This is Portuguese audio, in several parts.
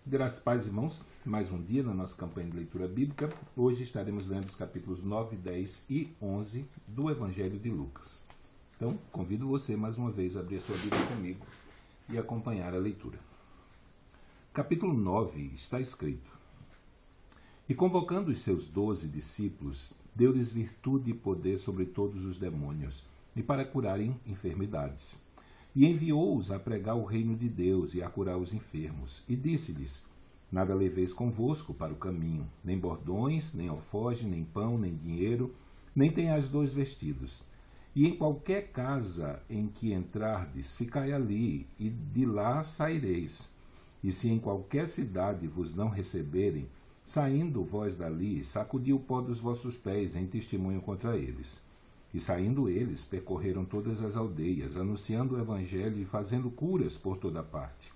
Graças, paz, irmãos, mais um dia na nossa campanha de leitura bíblica. Hoje estaremos lendo os capítulos 9, 10 e 11 do Evangelho de Lucas. Então, convido você mais uma vez a abrir a sua Bíblia comigo e acompanhar a leitura. Capítulo 9 está escrito: E convocando os seus 12 discípulos, deu-lhes virtude e poder sobre todos os demônios, e para curarem enfermidades. E enviou-os a pregar o reino de Deus e a curar os enfermos. E disse-lhes: Nada leveis convosco para o caminho, nem bordões, nem alforje, nem pão, nem dinheiro, nem tenhais 2 vestidos. E em qualquer casa em que entrardes, ficai ali, e de lá saireis. E se em qualquer cidade vos não receberem, saindo vós dali, sacudi o pó dos vossos pés em testemunho contra eles. E saindo eles, percorreram todas as aldeias, anunciando o evangelho e fazendo curas por toda parte.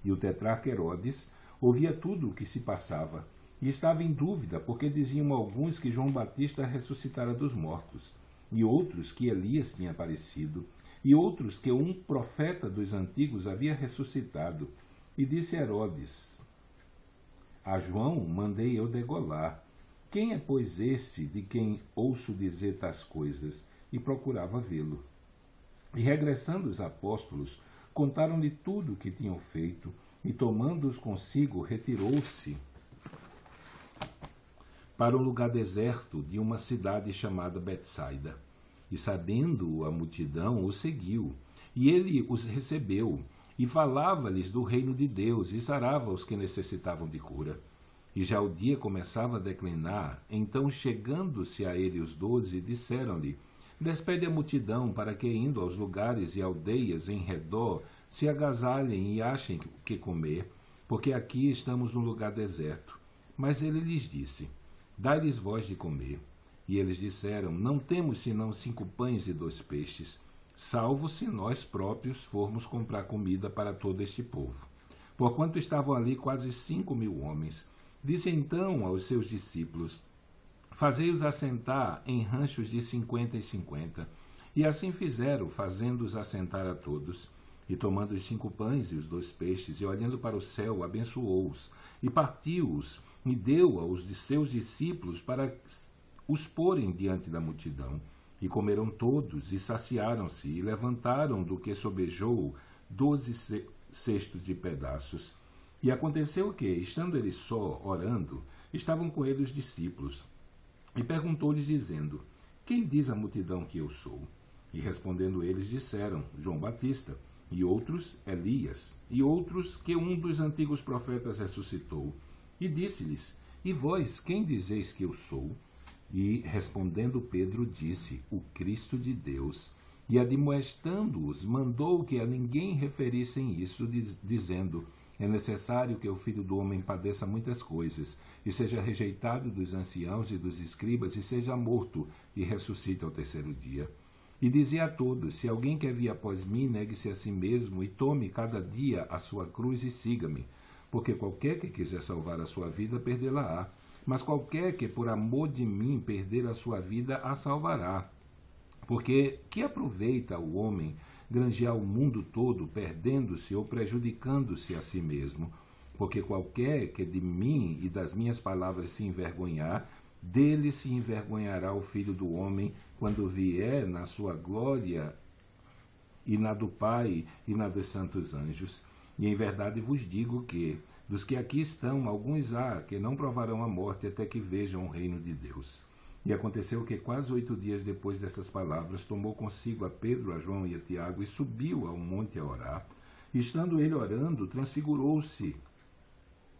E o tetrarca Herodes ouvia tudo o que se passava, e estava em dúvida, porque diziam alguns que João Batista ressuscitara dos mortos, e outros que Elias tinha aparecido, e outros que um profeta dos antigos havia ressuscitado. E disse Herodes: A João mandei eu degolar. Quem é, pois, este de quem ouço dizer tais coisas? E procurava vê-lo. E regressando os apóstolos, contaram-lhe tudo o que tinham feito, e tomando-os consigo, retirou-se para um lugar deserto de uma cidade chamada Betsaida. E sabendo a multidão, o seguiu, e ele os recebeu, e falava-lhes do reino de Deus, e sarava os que necessitavam de cura. E já o dia começava a declinar, então, chegando-se a ele os 12, disseram-lhe: Despede a multidão, para que, indo aos lugares e aldeias em redor, se agasalhem e achem o que comer, porque aqui estamos num lugar deserto. Mas ele lhes disse: Dai-lhes vós de comer. E eles disseram: Não temos senão 5 pães e 2 peixes, salvo se nós próprios formos comprar comida para todo este povo. Porquanto estavam ali quase 5.000 homens. Disse então aos seus discípulos: Fazei-os assentar em ranchos de 50 e 50. E assim fizeram, fazendo-os assentar a todos. E tomando os 5 pães e os 2 peixes, e olhando para o céu, abençoou-os, e partiu-os, e deu aos de seus discípulos para os porem diante da multidão. E comeram todos, e saciaram-se, e levantaram do que sobejou 12 cestos de pedaços. E aconteceu que, estando ele só, orando, estavam com ele os discípulos. E perguntou-lhes, dizendo: Quem diz a multidão que eu sou? E respondendo eles, disseram: João Batista, e outros, Elias, e outros, que um dos antigos profetas ressuscitou. E disse-lhes: E vós, quem dizeis que eu sou? E, respondendo Pedro, disse: O Cristo de Deus. E, admoestando-os, mandou que a ninguém referissem isso, dizendo: É necessário que o Filho do Homem padeça muitas coisas, e seja rejeitado dos anciãos e dos escribas, e seja morto, e ressuscite ao 3º dia. E dizia a todos: Se alguém quer vir após mim, negue-se a si mesmo, e tome cada dia a sua cruz e siga-me. Porque qualquer que quiser salvar a sua vida, perdê-la-á. Mas qualquer que, por amor de mim, perder a sua vida, a salvará. Porque que aproveita o homem granjear o mundo todo, perdendo-se ou prejudicando-se a si mesmo? Porque qualquer que de mim e das minhas palavras se envergonhar, dele se envergonhará o Filho do Homem, quando vier na sua glória, e na do Pai, e na dos santos anjos. E em verdade vos digo que, dos que aqui estão, alguns há que não provarão a morte até que vejam o reino de Deus. E aconteceu que, quase 8 dias depois dessas palavras, tomou consigo a Pedro, a João e a Tiago, e subiu ao monte a orar. E, estando ele orando, transfigurou-se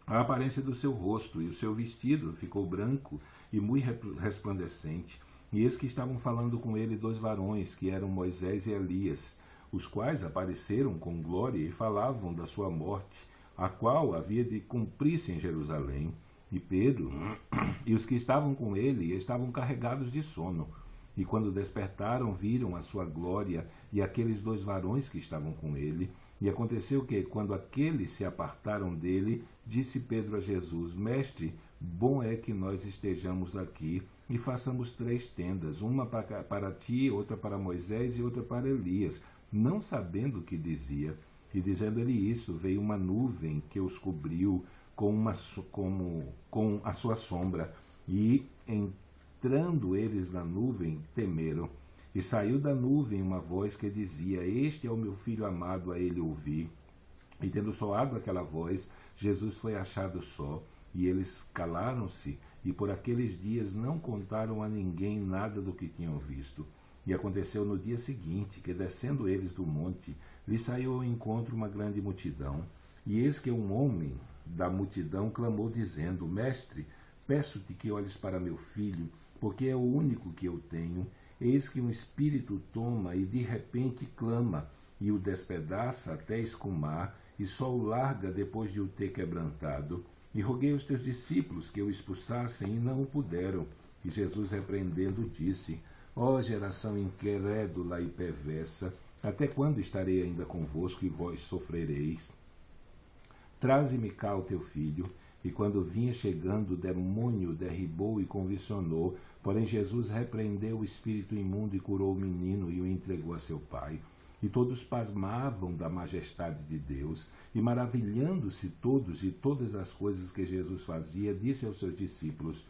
a aparência do seu rosto, e o seu vestido ficou branco e muito resplandecente. E eis que estavam falando com ele 2 varões, que eram Moisés e Elias, os quais apareceram com glória e falavam da sua morte, a qual havia de cumprir-se em Jerusalém. E Pedro e os que estavam com ele estavam carregados de sono. E quando despertaram, viram a sua glória e aqueles 2 varões que estavam com ele. E aconteceu que, quando aqueles se apartaram dele, disse Pedro a Jesus: Mestre, bom é que nós estejamos aqui e façamos 3 tendas, uma para ti, outra para Moisés e outra para Elias, não sabendo o que dizia. E dizendo ele isso, veio uma nuvem que os cobriu com a sua sombra. E entrando eles na nuvem, temeram. E saiu da nuvem uma voz que dizia: Este é o meu filho amado, a ele ouvi. E tendo soado aquela voz, Jesus foi achado só, e eles calaram-se, e por aqueles dias não contaram a ninguém nada do que tinham visto. E aconteceu no dia seguinte, que descendo eles do monte, lhe saiu ao encontro uma grande multidão. E eis que um homem da multidão clamou, dizendo: Mestre, peço-te que olhes para meu filho, porque é o único que eu tenho. Eis que um espírito o toma e de repente clama, e o despedaça até escumar, e só o larga depois de o ter quebrantado. E roguei aos teus discípulos que o expulsassem, e não o puderam. E Jesus, repreendendo, disse: Ó geração incrédula e perversa, até quando estarei ainda convosco e vós sofrereis? Traze-me cá o teu filho. E quando vinha chegando, o demônio derribou e convulsionou. Porém Jesus repreendeu o espírito imundo e curou o menino e o entregou a seu pai. E todos pasmavam da majestade de Deus, e maravilhando-se todos de todas as coisas que Jesus fazia, disse aos seus discípulos: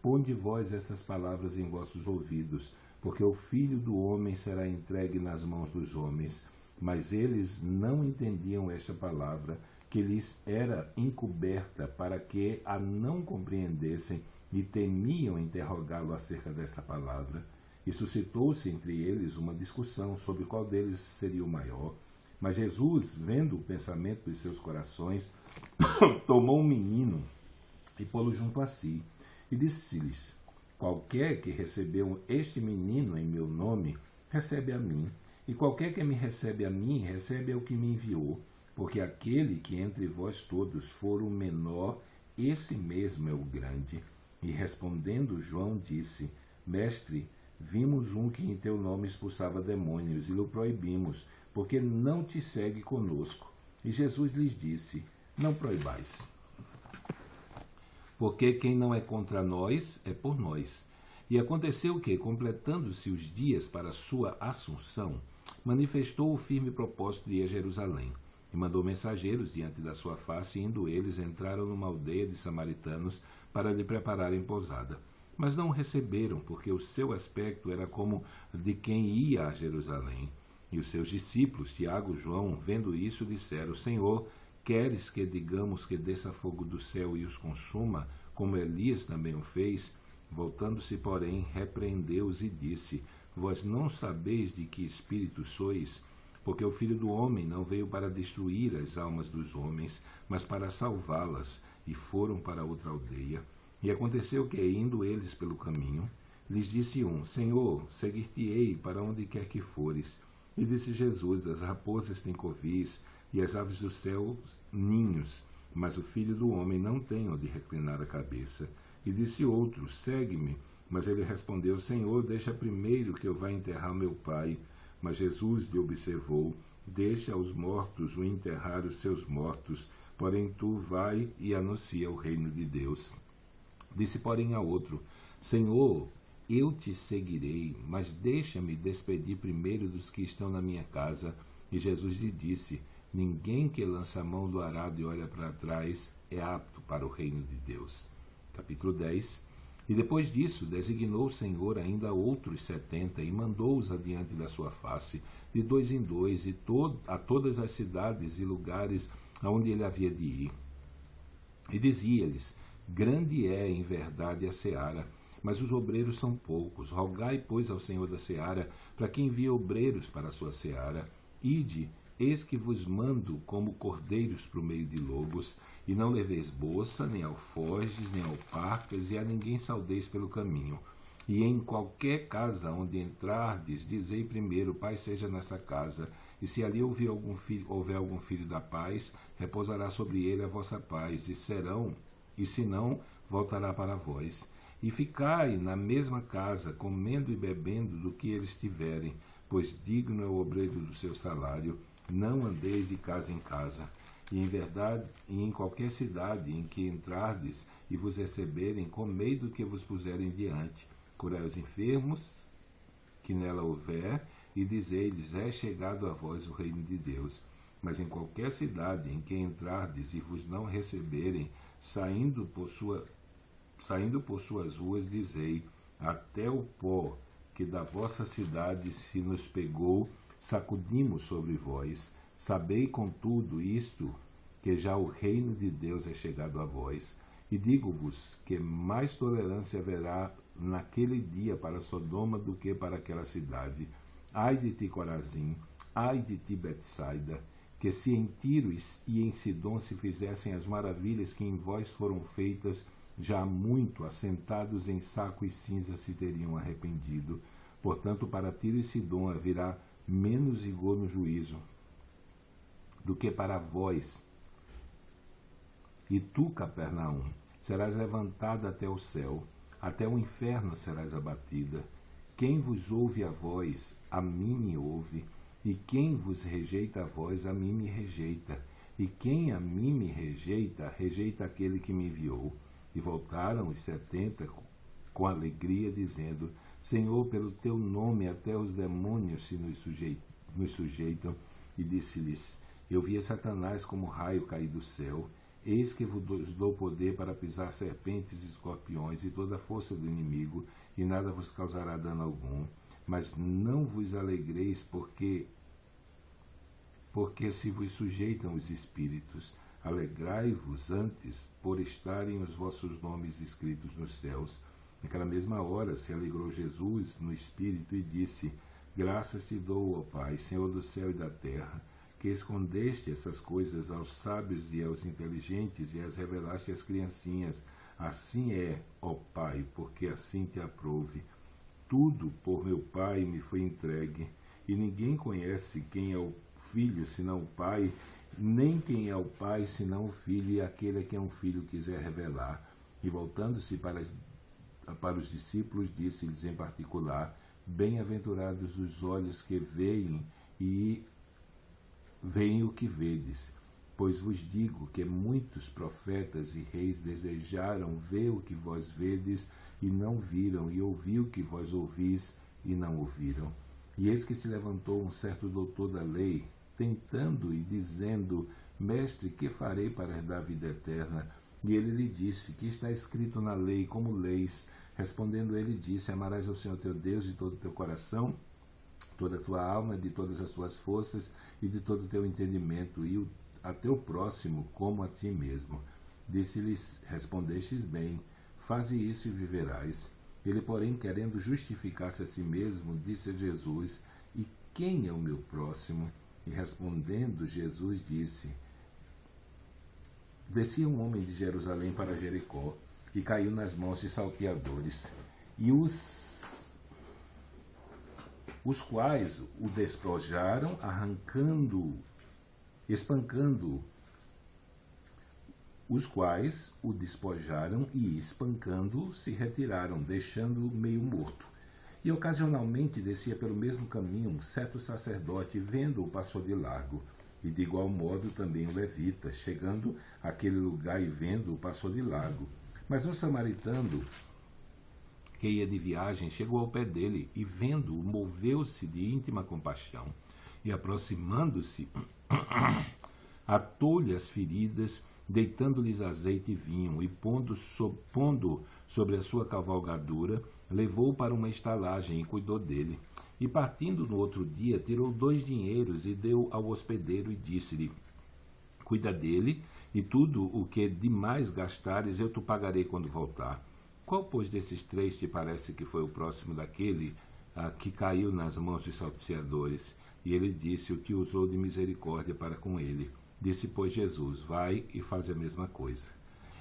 Ponde vós estas palavras em vossos ouvidos, porque o Filho do Homem será entregue nas mãos dos homens. Mas eles não entendiam esta palavra, que lhes era encoberta, para que a não compreendessem, e temiam interrogá-lo acerca desta palavra. E suscitou-se entre eles uma discussão sobre qual deles seria o maior. Mas Jesus, vendo o pensamento de seus corações, tomou um menino e pô-lo junto a si, e disse-lhes: Qualquer que recebeu este menino em meu nome, recebe a mim, e qualquer que me recebe a mim, recebe ao que me enviou. Porque aquele que entre vós todos for o menor, esse mesmo é o grande. E respondendo João disse: Mestre, vimos um que em teu nome expulsava demônios, e o proibimos, porque não te segue conosco. E Jesus lhes disse: Não proibais, porque quem não é contra nós, é por nós. E aconteceu que, completando-se os dias para sua assunção, manifestou o firme propósito de ir a Jerusalém. E mandou mensageiros diante da sua face, e indo eles, entraram numa aldeia de samaritanos para lhe prepararem pousada. Mas não o receberam, porque o seu aspecto era como de quem ia a Jerusalém. E os seus discípulos, Tiago e João, vendo isso, disseram: Senhor, queres que digamos que desça fogo do céu e os consuma, como Elias também o fez? Voltando-se, porém, repreendeu-os e disse: Vós não sabeis de que espírito sois? Porque o Filho do Homem não veio para destruir as almas dos homens, mas para salvá-las. E foram para outra aldeia. E aconteceu que, indo eles pelo caminho, lhes disse um: Senhor, seguir-te-ei para onde quer que fores. E disse Jesus: As raposas têm covis, e as aves do céu ninhos, mas o Filho do Homem não tem onde reclinar a cabeça. E disse outro: Segue-me. Mas ele respondeu: Senhor, deixa primeiro que eu vá enterrar meu pai. Mas Jesus lhe observou: Deixa aos mortos o enterrar os seus mortos, porém tu vai e anuncia o reino de Deus. Disse, porém, a outro: Senhor, eu te seguirei, mas deixa-me despedir primeiro dos que estão na minha casa. E Jesus lhe disse: Ninguém que lança a mão do arado e olha para trás é apto para o reino de Deus. Capítulo 10. E depois disso, designou o Senhor ainda outros 70, e mandou-os adiante da sua face, de dois em dois, a todas as cidades e lugares aonde ele havia de ir. E dizia-lhes: Grande é, em verdade, a seara, mas os obreiros são poucos. Rogai, pois, ao Senhor da seara, para que envie obreiros para a sua seara. Ide, eis que vos mando como cordeiros para o meio de lobos, e não leveis bolsa, nem alforjes, nem alparcas, e a ninguém saudeis pelo caminho. E em qualquer casa onde entrardes, dizei primeiro: Paz seja nessa casa. E se ali houver algum filho da paz, repousará sobre ele a vossa paz, e se não, voltará para vós. E ficai na mesma casa, comendo e bebendo do que eles tiverem, pois digno é o obreiro do seu salário. Não andeis de casa em casa. E em verdade, e em qualquer cidade em que entrardes e vos receberem, comei do que vos puserem diante. Curai os enfermos que nela houver, e dizei-lhes: É chegado a vós o reino de Deus. Mas em qualquer cidade em que entrardes e vos não receberem, saindo por suas ruas, dizei: até o pó que da vossa cidade se nos pegou, sacudimos sobre vós. Sabei, contudo, isto, que já o reino de Deus é chegado a vós. E digo-vos que mais tolerância haverá naquele dia para Sodoma do que para aquela cidade. Ai de ti, Corazim, ai de ti, Betsaida, que se em Tiro e em Sidom se fizessem as maravilhas que em vós foram feitas, já muito, assentados em saco e cinza, se teriam arrependido. Portanto, para Tiro e Sidom haverá menos rigor no juízo do que para vós. E tu, Capernaum, serás levantada até o céu, até o inferno serás abatida. Quem vos ouve a vós, a mim me ouve, e quem vos rejeita a vós, a mim me rejeita. E quem a mim me rejeita, rejeita aquele que me enviou. E voltaram os 70 com alegria, dizendo: Senhor, pelo teu nome até os demônios se nos sujeitam. E disse-lhes: Eu vi Satanás como raio cair do céu. Eis que vos dou poder para pisar serpentes e escorpiões e toda a força do inimigo, e nada vos causará dano algum. Mas não vos alegreis, porque se vos sujeitam os espíritos. Alegrai-vos antes por estarem os vossos nomes escritos nos céus. Naquela mesma hora se alegrou Jesus no espírito e disse: Graças te dou, ó Pai, Senhor do céu e da terra, que escondeste essas coisas aos sábios e aos inteligentes e as revelaste às criancinhas. Assim é, ó Pai, porque assim te aprouve. Tudo por meu Pai me foi entregue, e ninguém conhece quem é o Filho senão o Pai, nem quem é o Pai senão o Filho, e aquele a quem o Filho quiser revelar. E voltando-se para os discípulos, disse-lhes em particular: Bem-aventurados os olhos que veem o que vedes, pois vos digo que muitos profetas e reis desejaram ver o que vós vedes e não viram, e ouvir o que vós ouvis e não ouviram. E eis que se levantou um certo doutor da lei, tentando e dizendo: Mestre, que farei para herdar a vida eterna? E ele lhe disse: Que está escrito na lei, como leis? Respondendo ele disse: Amarás ao Senhor teu Deus de todo o teu coração, toda a tua alma, de todas as tuas forças e de todo o teu entendimento, e a teu próximo como a ti mesmo. Disse-lhes: Respondestes bem, faze isso e viverás. Ele, porém, querendo justificar-se a si mesmo, disse a Jesus: E quem é o meu próximo? E respondendo, Jesus disse: Descia um homem de Jerusalém para Jericó, e caiu nas mãos de salteadores, e os quais o despojaram, espancando-o, os quais o despojaram e, espancando-o, se retiraram, deixando-o meio morto. E ocasionalmente descia pelo mesmo caminho um certo sacerdote, vendo-o passou de largo, e de igual modo também o levita, chegando àquele lugar e vendo-o passou de largo. Mas um samaritano que ia de viagem chegou ao pé dele e, vendo-o, moveu-se de íntima compaixão e, aproximando-se, atou-lhe as feridas, deitando-lhes azeite e vinho, e pondo sobre a sua cavalgadura, levou-o para uma estalagem e cuidou dele. E partindo no outro dia, tirou 2 dinheiros e deu ao hospedeiro e disse-lhe: Cuida dele, e tudo o que demais gastares eu te pagarei quando voltar. Qual, pois, desses 3 te parece que foi o próximo daquele que caiu nas mãos dos salteadores? E ele disse: O que usou de misericórdia para com ele. Disse, pois, Jesus: Vai e faz a mesma coisa.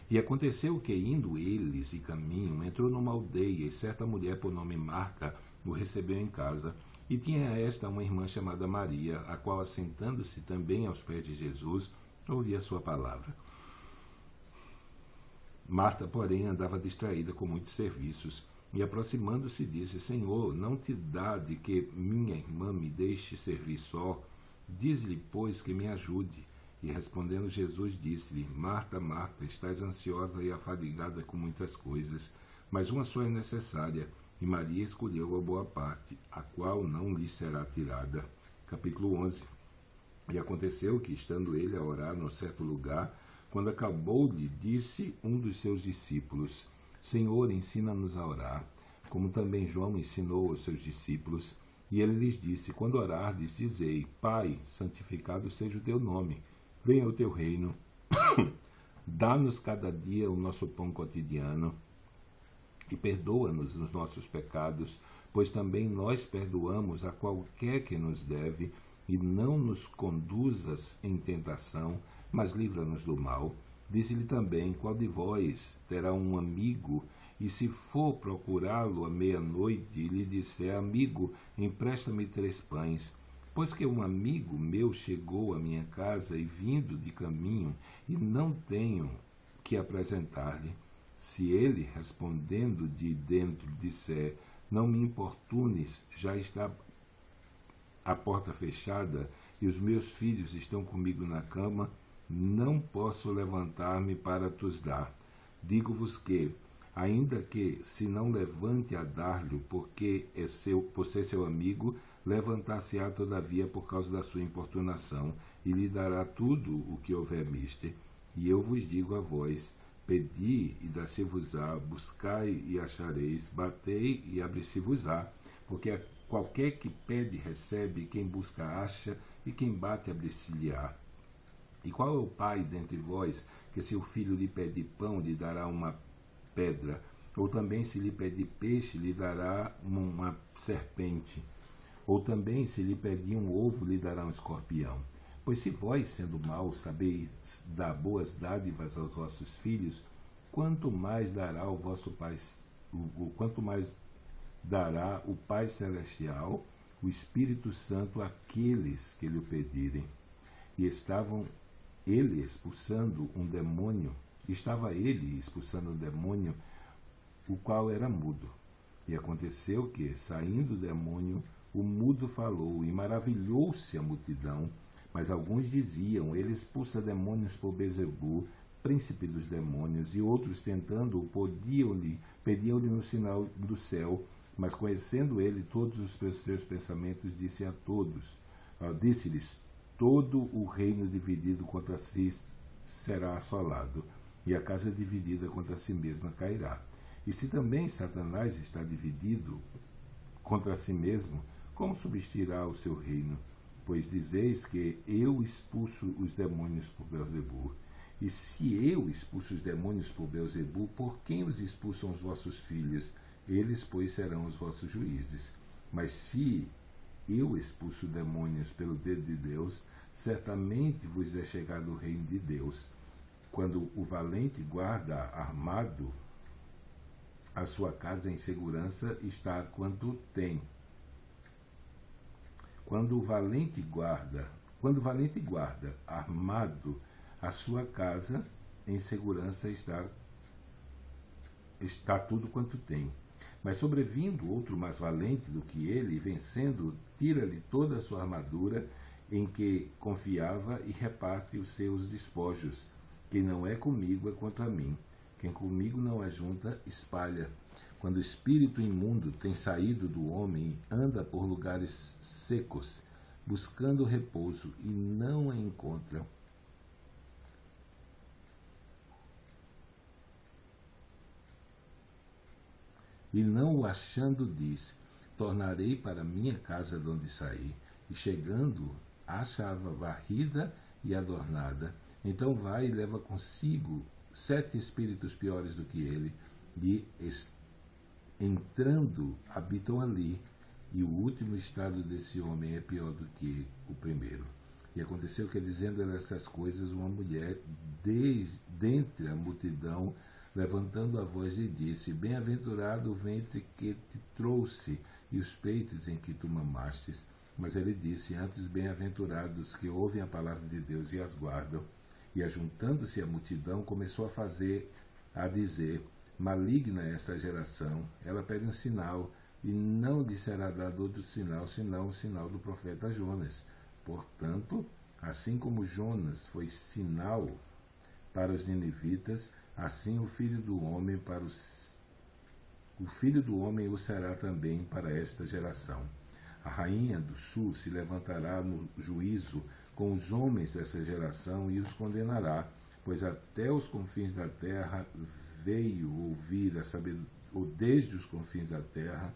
E aconteceu que, indo eles e caminho, entrou numa aldeia, e certa mulher por nome Marta o recebeu em casa. E tinha esta uma irmã chamada Maria, a qual, assentando-se também aos pés de Jesus, ouvia a sua palavra. Marta, porém, andava distraída com muitos serviços, e aproximando-se disse: Senhor, não te dá de que minha irmã me deixe servir só? Diz-lhe, pois, que me ajude. E respondendo Jesus, disse-lhe: Marta, Marta, estás ansiosa e afadigada com muitas coisas, mas uma só é necessária, e Maria escolheu a boa parte, a qual não lhe será tirada. Capítulo 11. E aconteceu que, estando ele a orar num certo lugar, quando acabou, lhe disse um dos seus discípulos: Senhor, ensina-nos a orar, como também João ensinou aos seus discípulos. E ele lhes disse: Quando orardes, dizei: Pai, santificado seja o teu nome, venha o teu reino, dá-nos cada dia o nosso pão cotidiano, e perdoa-nos os nossos pecados, pois também nós perdoamos a qualquer que nos deve, e não nos conduzas em tentação, mas livra-nos do mal. Disse-lhe também: Qual de vós terá um amigo, e se for procurá-lo à meia-noite, e lhe disser: Amigo, empresta-me 3 pães, pois que um amigo meu chegou à minha casa, e vindo de caminho, e não tenho que apresentar-lhe? Se ele, respondendo de dentro, disser: Não me importunes, já está a porta fechada, e os meus filhos estão comigo na cama, não posso levantar-me para tos dar. Digo-vos que, ainda que se não levante a dar-lhe, porque por ser seu amigo, levantar-se-á todavia por causa da sua importunação, e lhe dará tudo o que houver mister. E eu vos digo a vós: pedi e dar-se-vos-á, buscai e achareis, batei e abrir-se-vos-á, porque qualquer que pede recebe, quem busca acha, e quem bate abrir-se-lhe-á. E qual é o pai dentre vós, que se o filho lhe pede pão, lhe dará uma pedra? Ou também se lhe pede peixe, lhe dará uma serpente? Ou também se lhe pedir um ovo, lhe dará um escorpião? Pois se vós, sendo maus, sabeis dar boas dádivas aos vossos filhos, quanto mais dará o vosso Pai, quanto mais dará o Pai Celestial, o Espírito Santo, àqueles que lhe o pedirem. E estava ele expulsando um demônio, o qual era mudo. E aconteceu que, saindo o demônio, o mudo falou, e maravilhou-se a multidão. Mas alguns diziam: ele expulsa demônios por Beelzebu, príncipe dos demônios. E outros, tentando-o, pediam-lhe no sinal do céu. Mas conhecendo ele todos os seus pensamentos, disse-lhes: todo o reino dividido contra si será assolado, e a casa dividida contra si mesma cairá. E se também Satanás está dividido contra si mesmo, como subsistirá o seu reino? Pois dizeis que eu expulso os demônios por Beelzebu. E se eu expulso os demônios por Beelzebu, por quem os expulsam os vossos filhos? Eles, pois, serão os vossos juízes. Mas se eu expulso demônios pelo dedo de Deus, certamente vos é chegado o reino de Deus. Quando o valente guarda armado a sua casa em segurança, está quanto tem. Quando o valente guarda armado a sua casa em segurança, está tudo quanto tem. Mas sobrevindo outro mais valente do que ele, vencendo, tira-lhe toda a sua armadura em que confiava e reparte os seus despojos. Quem não é comigo é contra mim. Quem comigo não ajunta, espalha. Quando o espírito imundo tem saído do homem, anda por lugares secos, buscando repouso, e não a encontra. E não o achando, diz: tornarei para minha casa de onde saí. E chegando, acha-a varrida e adornada. Então vai e leva consigo 7 espíritos piores do que ele, e entrando habitam ali. E o último estado desse homem é pior do que o primeiro. E aconteceu que, dizendo essas coisas, uma mulher dentre a multidão, levantando a voz, lhe disse: bem-aventurado o ventre que te trouxe e os peitos em que tu mamastes. Mas ele disse: antes, bem-aventurados que ouvem a palavra de Deus e as guardam. E, ajuntando-se a multidão, começou a dizer: maligna é esta geração, ela pede um sinal, e não lhe será dado outro sinal, senão o sinal do profeta Jonas. Portanto, assim como Jonas foi sinal para os ninivitas, assim o Filho do Homem o será também para esta geração. A rainha do sul se levantará no juízo com os homens dessa geração e os condenará, pois até os confins da terra veio ouvir a sabedoria, ou desde os confins da terra,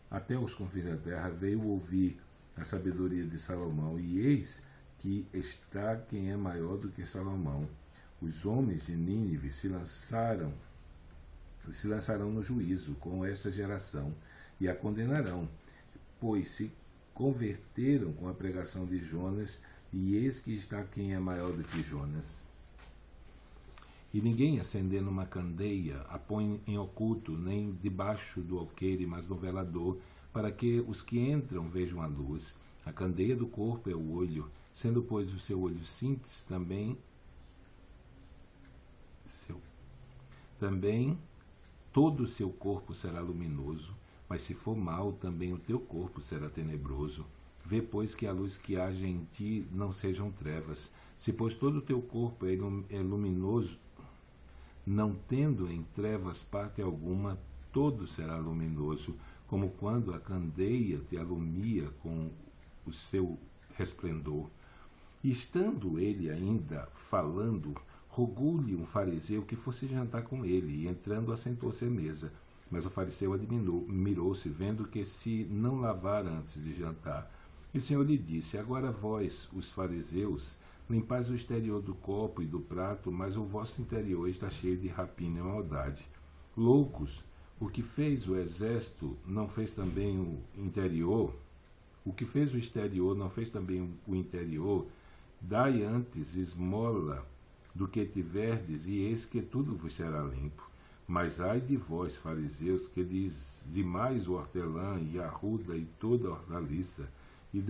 até os confins da terra veio ouvir a sabedoria de Salomão, e eis que está quem é maior do que Salomão. Os homens de Nínive se lançarão no juízo com esta geração e a condenarão, pois se converteram com a pregação de Jonas, e eis que está quem é maior do que Jonas. E ninguém, acendendo uma candeia, a põe em oculto, nem debaixo do alqueire, mas no velador, para que os que entram vejam a luz. A candeia do corpo é o olho, sendo, pois, o seu olho simples, também todo o seu corpo será luminoso, mas se for mau, também o teu corpo será tenebroso. Vê, pois, que a luz que haja em ti não sejam trevas. Se, pois, todo o teu corpo é luminoso, não tendo em trevas parte alguma, todo será luminoso, como quando a candeia te alumia com o seu resplendor. E estando ele ainda falando, rogou-lhe um fariseu que fosse jantar com ele, e entrando assentou-se à mesa. Mas o fariseu admirou-se, vendo que se não lavara antes de jantar. E o Senhor lhe disse: agora vós, os fariseus, limpais o exterior do copo e do prato, mas o vosso interior está cheio de rapina e maldade. Loucos, o que fez o exército não fez também o interior? O que fez o exterior não fez também o interior? Dai antes esmola do que tiverdes, e eis que tudo vos será limpo. Mas ai de vós, fariseus, que dizimais o hortelã e a arruda e toda a hortaliça, e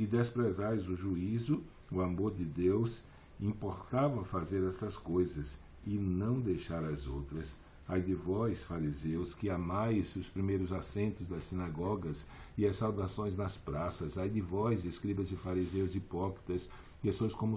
desprezais o juízo, o amor de Deus. Importava fazer essas coisas e não deixar as outras. Ai de vós, fariseus, que amais os primeiros assentos das sinagogas e as saudações nas praças. Ai de vós, escribas e fariseus hipócritas, que sois como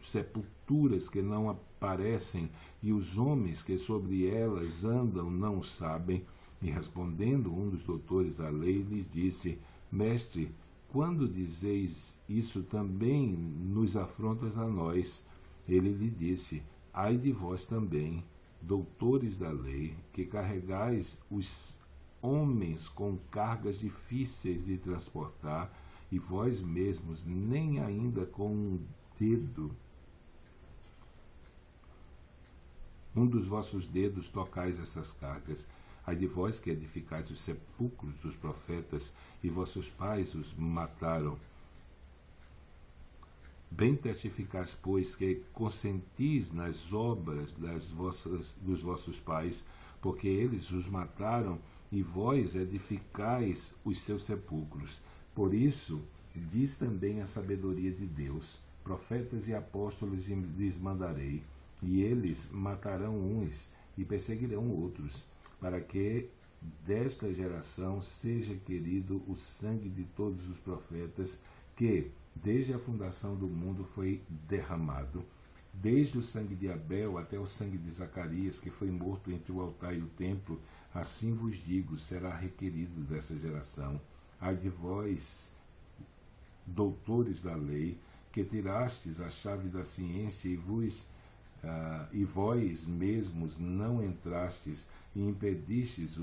sepulturas que não aparecem, e os homens que sobre elas andam não sabem. E respondendo um dos doutores da lei, lhes disse: Mestre, quando dizeis isso, também nos afrontas a nós. Ele lhe disse: ai de vós também, doutores da lei, que carregais os homens com cargas difíceis de transportar, e vós mesmos nem ainda com um dos vossos dedos tocais essas cargas. Ai de vós que edificais os sepulcros dos profetas, e vossos pais os mataram. Bem testificais, pois, que consentis nas obras dos vossos pais, porque eles os mataram, e vós edificais os seus sepulcros. Por isso, diz também a sabedoria de Deus: profetas e apóstolos lhes mandarei, e eles matarão uns e perseguirão outros, para que desta geração seja querido o sangue de todos os profetas, que desde a fundação do mundo foi derramado, desde o sangue de Abel até o sangue de Zacarias, que foi morto entre o altar e o templo. Assim vos digo, será requerido dessa geração. Ai de vós, doutores da lei, que tirastes a chave da ciência, e vós mesmos não entrastes, e impedistes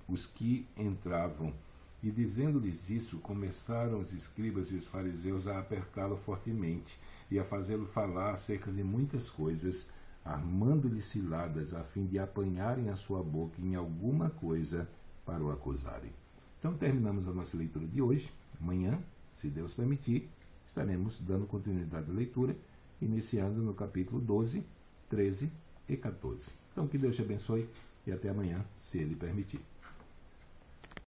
os que entravam. E dizendo-lhes isso, começaram os escribas e os fariseus a apertá-lo fortemente e a fazê-lo falar acerca de muitas coisas, armando-lhe ciladas a fim de apanharem a sua boca em alguma coisa para o acusarem. Então terminamos a nossa leitura de hoje. Amanhã, se Deus permitir, estaremos dando continuidade à leitura, iniciando no capítulo 12, 13 e 14. Então que Deus te abençoe e até amanhã, se Ele permitir.